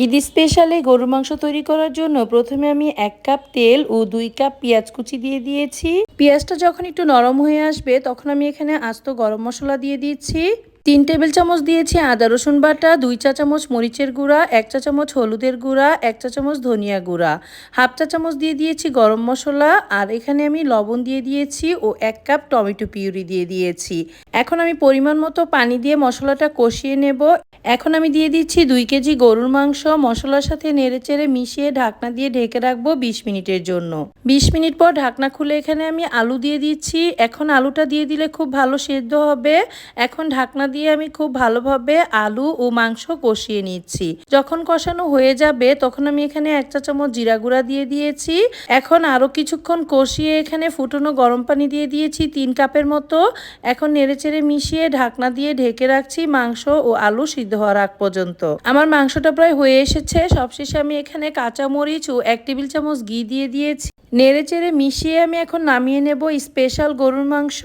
ঈদ স্পেশালে গরুর মাংস তৈরি করার জন্য প্রথমে আমি 1 কাপ তেল ও 2 কাপ পেঁয়াজ কুচি দিয়ে দিয়েছি। পেঁয়াজটা যখন একটু নরম হয়ে আসবে তখন আমি এখানে আস্ত গরম মশলা দিয়ে দিচ্ছি। 3 টেবিল চামচ দিয়েছি আদা রসুন বাটা, 2 চা চামচ মরিচের গুঁড়া, 1 চা চামচ হলুদের গুঁড়া, 1 চা চামচ ধনিয়া গুঁড়া, হাফ চা চামচ দিয়ে দিয়েছি গরম মশলা, আর এখানে আমি লবণ দিয়ে দিয়েছি ও 1 কাপ টমেটো পিউরি দিয়ে দিয়েছি। এখন আমি পরিমাণ মতো পানি দিয়ে মশলাটা কষিয়ে নেব। এখন আমি দিয়ে দিচ্ছি 2 কেজি গরুর মাংস। মশলার সাথে নেড়েচেড়ে মিশিয়ে ঢাকনা দিয়ে ঢেকে রাখবো 20 মিনিটের জন্য। 20 মিনিট পর ঢাকনা খুলে এখানে আমি আলু দিয়ে দিচ্ছি। এখন আলুটা দিয়ে দিলে খুব ভালো সেদ্ধ হবে। এখন ঢাকনা দিয়ে আমি খুব ভালোভাবে আলু ও মাংস কষিয়ে নিচ্ছি। যখন কষানো হয়ে যাবে তখন আমি এখানে 1 চা চামচ জিরা গুঁড়া দিয়ে দিয়েছি। এখন আরও কিছুক্ষণ কষিয়ে এখানে ফুটনো গরম পানি দিয়ে দিয়েছি 3 কাপের মতো। এখন নেড়েচেড়ে মিশিয়ে ঢাকনা দিয়ে ঢেকে রাখছি মাংস ও আলু সিদ্ধ হওয়ার আগ পর্যন্ত। আমার মাংসটা প্রায় হয়ে এসেছে। সবশেষে আমি এখানে কাঁচামরিচ ও 1 টেবিল চামচ ঘি দিয়ে দিয়েছি। নেড়েচেড়ে মিশিয়ে আমি এখন নামিয়ে নেব স্পেশাল গরুর মাংস।